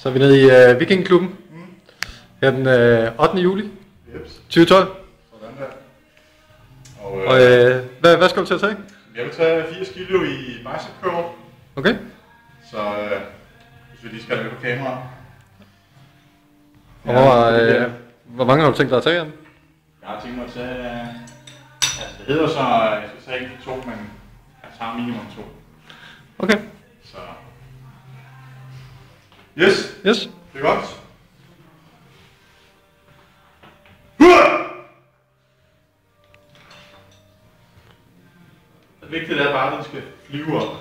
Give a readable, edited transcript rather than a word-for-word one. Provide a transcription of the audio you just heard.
Så er vi nede i Vikingklubben. Her den 8. juli 2012. Sådan der. Og hvad skal du til at tage? Jeg vil tage 80 kilo i bicep curl. Okay. Så hvis vi lige skal have det på kamera. Og hvor mange har du tænkt dig at tage? Jeg har tænkt mig at tage... altså det hedder så, at jeg skal tage ikke 2, men jeg tager minimum 2. Okay. Så... Yes! Yes. Det er godt. Det vigtige er bare, at den skal flyve op.